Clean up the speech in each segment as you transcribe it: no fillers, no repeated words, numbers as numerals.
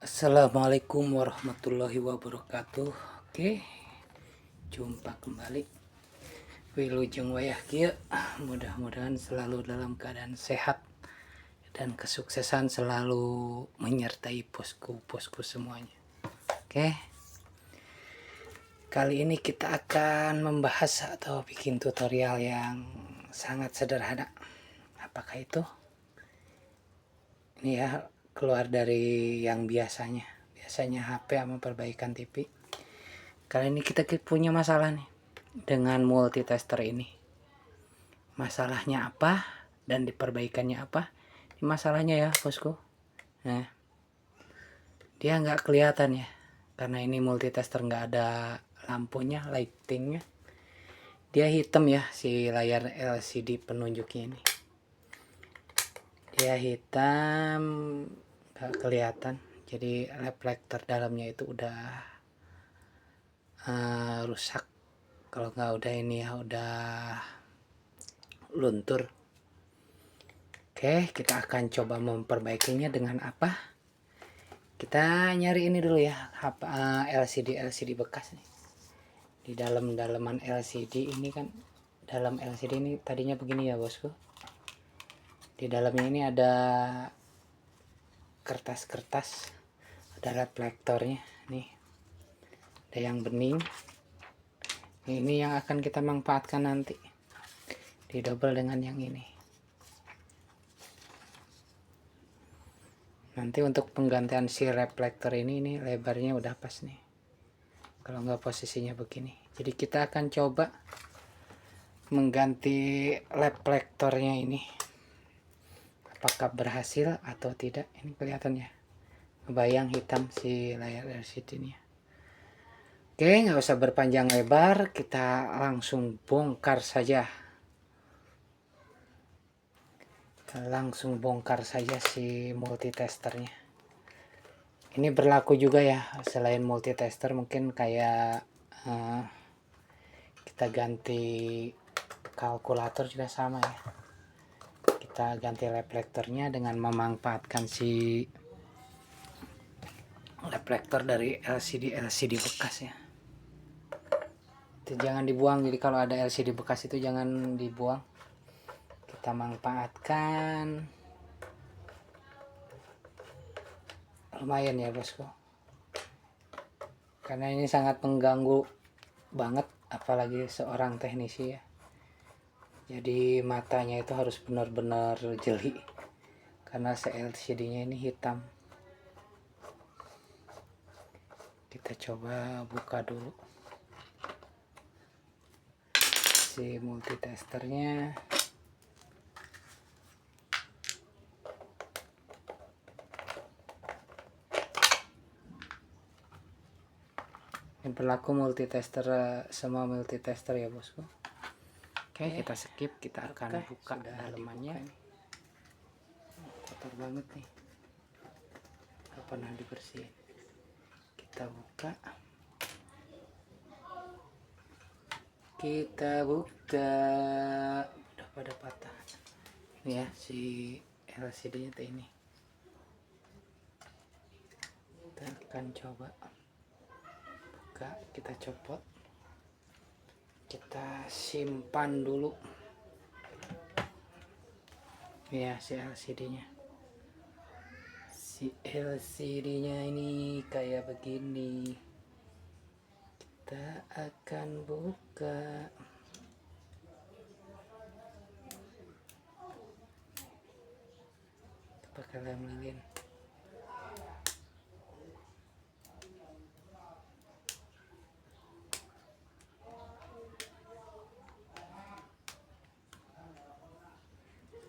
Assalamualaikum warahmatullahi wabarakatuh. Oke, jumpa kembali. Wilujeng wayah kieu. Mudah-mudahan selalu dalam keadaan sehat dan kesuksesan selalu menyertai posku semuanya. Oke. Kali ini kita akan membahas atau bikin tutorial yang sangat sederhana. Apakah itu? Ini ya, keluar dari yang biasanya HP sama perbaikan TV. Kali ini kita punya masalah nih dengan multitester ini. Masalahnya apa dan diperbaikannya apa? Ini masalahnya ya bosku. Nah, dia nggak kelihatan ya, karena ini multitester nggak ada lampunya, lightingnya. Dia hitam ya, si layar LCD penunjuknya ini. Dia hitam, nggak kelihatan. Jadi reflektor dalamnya itu udah rusak. Kalau nggak udah ini ya, udah luntur. Oke, kita akan coba memperbaikinya dengan apa? Kita nyari ini dulu ya, LCD bekas nih. Di dalam-dalaman LCD ini kan, dalam LCD ini tadinya begini ya bosku. Di dalamnya ini ada kertas-kertas, ada reflektornya nih. Ada yang bening. Ini yang akan kita manfaatkan nanti. Didouble dengan yang ini. Nanti untuk penggantian si reflektor ini lebarnya udah pas nih. Kalau nggak posisinya begini. Jadi kita akan coba mengganti reflektornya ini. Apakah berhasil atau tidak? Ini kelihatannya. Bayang hitam si layar LCD-nya. Oke, nggak usah berpanjang lebar. Kita langsung bongkar saja. Si multitesternya. Ini berlaku juga ya, selain multitester mungkin kayak kita ganti kalkulator juga sama ya. Kita ganti reflektornya dengan memanfaatkan si reflektor dari LCD bekas ya. Itu jangan dibuang, jadi kalau ada LCD bekas itu jangan dibuang. Kita manfaatkan. Lumayan ya bosku, karena ini sangat mengganggu banget, apalagi seorang teknisi ya. Jadi matanya itu harus benar-benar jeli, karena LCD-nya ini hitam. Kita coba buka dulu si multitesternya. Ini berlaku multitester, semua multitester ya bosku. Oke, kita skip. Kita akan buka dalamannya. Kotor banget nih, gak pernah dibersihin. Kita buka. Udah pada patah ini ya, si LCD nya ini. Kita akan coba buka, kita copot, kita simpan dulu ya si LCD nya ini kayak begini. Kita akan buka. Pakai lem lilin.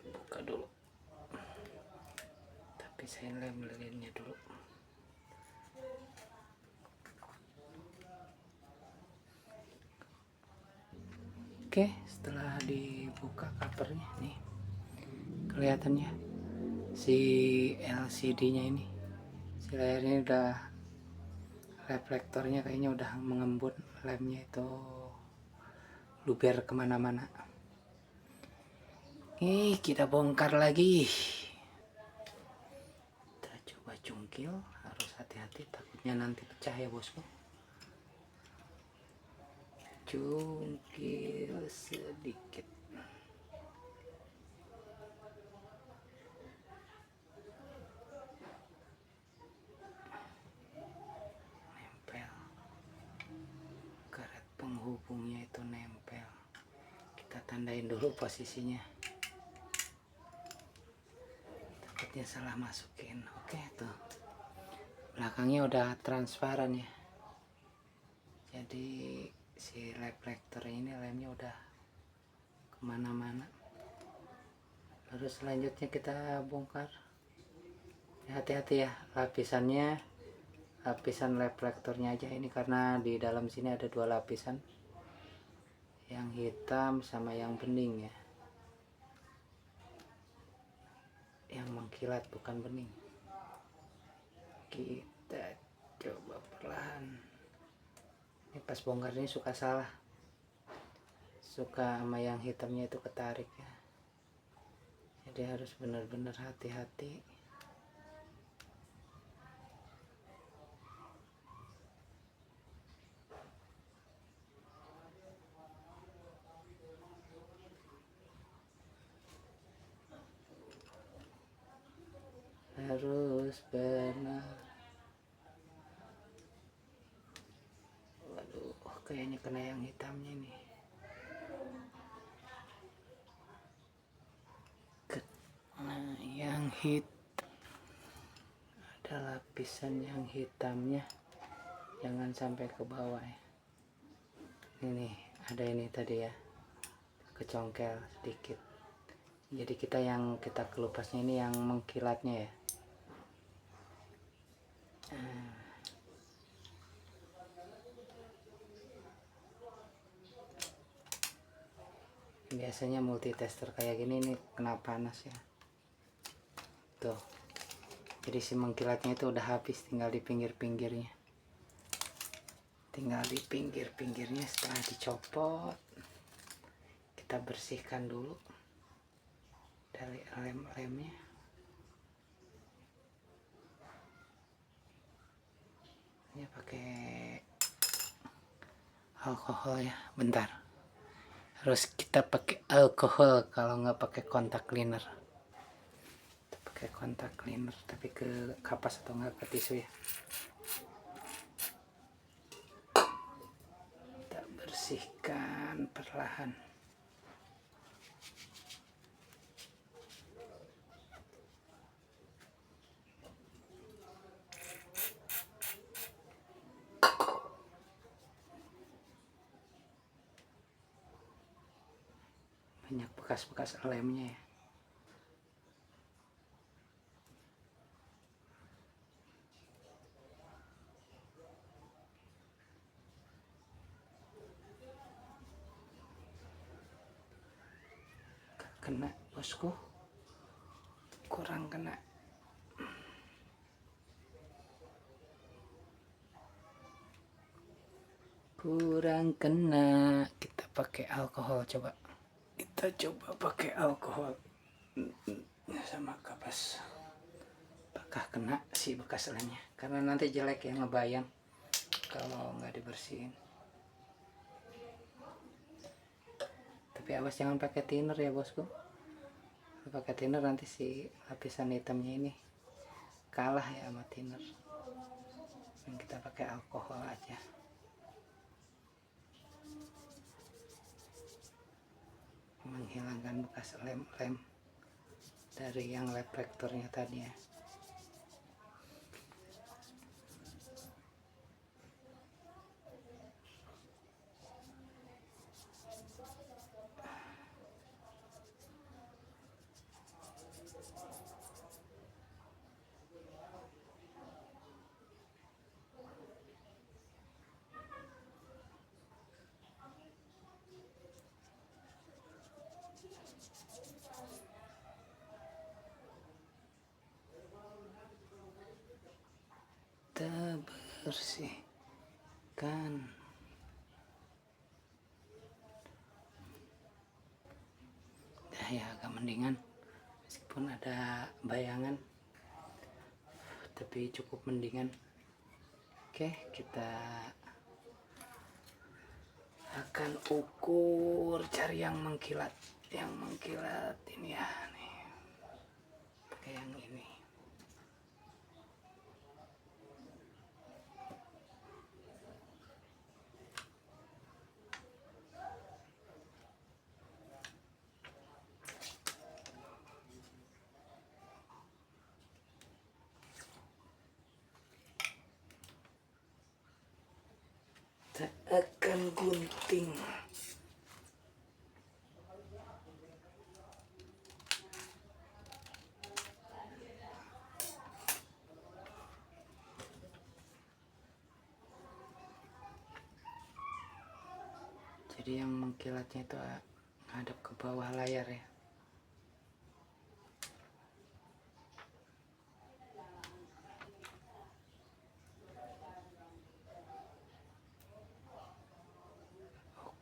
Buka dulu. Tapi saya lem lilinnya dulu. Oke, setelah dibuka covernya nih, kelihatannya si LCD-nya ini, si layarnya udah, reflektornya kayaknya udah mengembun, lemnya itu luber kemana-mana. Kita bongkar lagi. Kita coba cungkil, harus hati hati-hati takutnya nanti pecah ya bosku. Cungkil sedikit. Nempel. Karet penghubungnya itu nempel. Kita tandain dulu posisinya. Takutnya salah masukin. Oke tuh. Belakangnya udah transparan ya. Jadi si reflektor ini lemnya udah kemana-mana. Lalu selanjutnya kita bongkar. Hati-hati ya, lapisan reflektornya aja ini, karena di dalam sini ada 2 lapisan, yang hitam sama yang bening ya, yang mengkilat bukan bening. Kita coba perlahan. Ini pas bongkar ini suka salah, suka sama yang hitamnya itu ketarik ya, jadi harus benar-benar hati-hati. Harus benar. Waduh, kayaknya kena yang hitamnya nih. Kena yang hitam. Ada lapisan yang hitamnya, jangan sampai ke bawah ya. Ini ada ini tadi ya, kecongkel sedikit. Jadi kita kelupasnya ini yang mengkilatnya ya. Biasanya multitester kayak gini nih kena panas ya. Tuh. Jadi si mengkilatnya itu udah habis, tinggal di pinggir-pinggirnya. Tinggal di pinggir-pinggirnya. Setelah dicopot, kita bersihkan dulu dari lem-lemnya. Ini pakai alkohol ya, bentar. Harus kita pakai alkohol kalau nggak pakai kontak cleaner. Kita pakai kontak cleaner, tapi ke kapas atau nggak ke tisu ya. Kita bersihkan perlahan. Banyak bekas-bekas lemnya ya. Kena bosku, kurang kena. Kurang kena, kita pakai alkohol. Kita coba pakai alkohol sama kapas. Apakah kena si bekas lemnya? Karena nanti jelek ya, ngebayang kalau nggak dibersihin. Tapi awas jangan pakai thinner ya bosku. Pakai thinner nanti si lapisan hitamnya ini kalah ya sama thinner. Dan kita pakai alkohol aja. Menghilangkan bekas lem-lem dari yang reflektornya tadi ya. Kita bersihkan. Nah, ya agak mendingan meskipun ada bayangan, tapi cukup mendingan. Oke, kita akan ukur, cari yang mengkilat ini ya nih, pakai yang ini. Kita akan gunting. Jadi yang mengkilatnya itu ngadep ke bawah layar ya.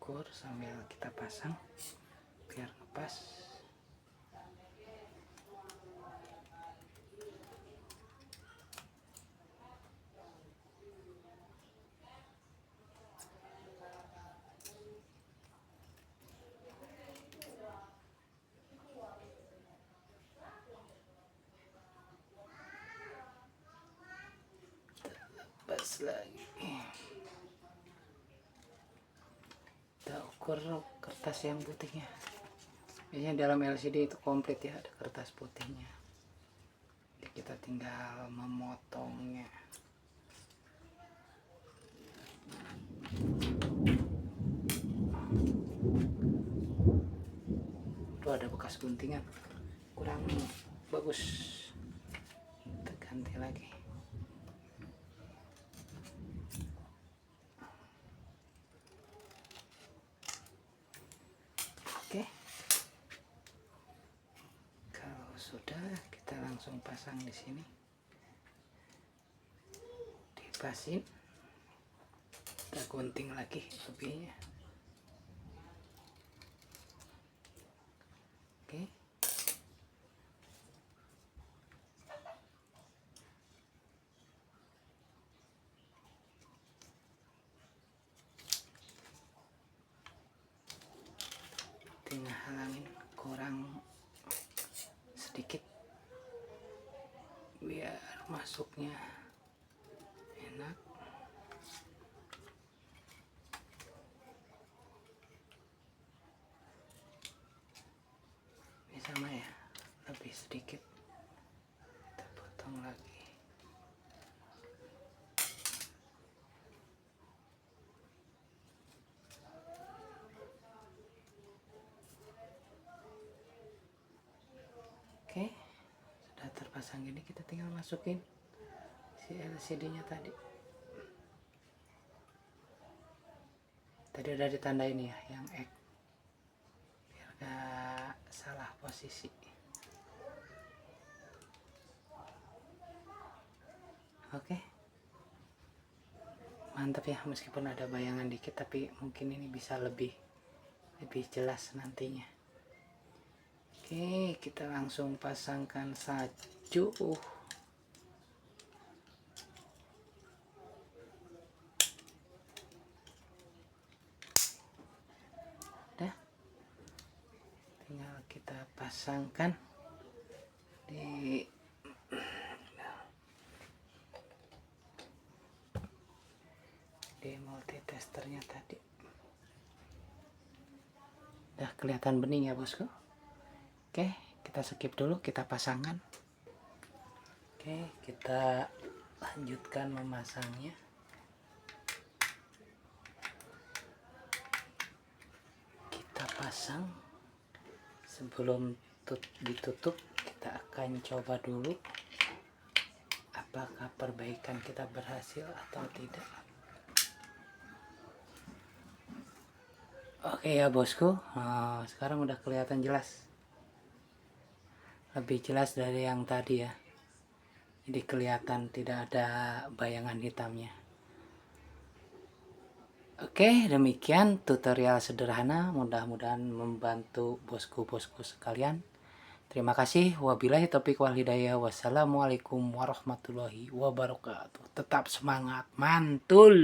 Ukur sambil kita pasang biar ngepas. Pas lagi. Kita ukur kertas yang putihnya. Biasanya dalam LCD itu komplit ya, ada kertas putihnya. Jadi kita tinggal memotongnya. Tuh ada bekas guntingan, kurang bagus. Kita ganti lagi. Oke, kalau sudah kita langsung pasang di sini, dipasin, kita gunting lagi lebihnya. Oke, tinggal halangin kurang sedikit biar masuknya enak. Ini sama ya, lebih sedikit, kita potong lagi. Oke, sudah terpasang gini, kita tinggal masukin si LCD-nya tadi. Tadi udah ditandain ya yang X, biar gak salah posisi. Oke, mantap ya, meskipun ada bayangan dikit tapi mungkin ini bisa lebih jelas nantinya. Oke, kita langsung pasangkan salju. Dah, tinggal kita pasangkan di multitesternya tadi. Udah kelihatan bening ya bosku. Oke, kita skip dulu, kita pasangkan. Oke, kita lanjutkan memasangnya. Kita pasang. Sebelum ditutup, kita akan coba dulu apakah perbaikan kita berhasil atau tidak. Oke ya bosku, sekarang udah kelihatan jelas, lebih jelas dari yang tadi ya. Jadi kelihatan tidak ada bayangan hitamnya. Oke, demikian tutorial sederhana, mudah-mudahan membantu bosku-bosku sekalian. Terima kasih. Wabillahi taufiq wal hidayah. Wassalamualaikum warahmatullahi wabarakatuh. Tetap semangat, mantul.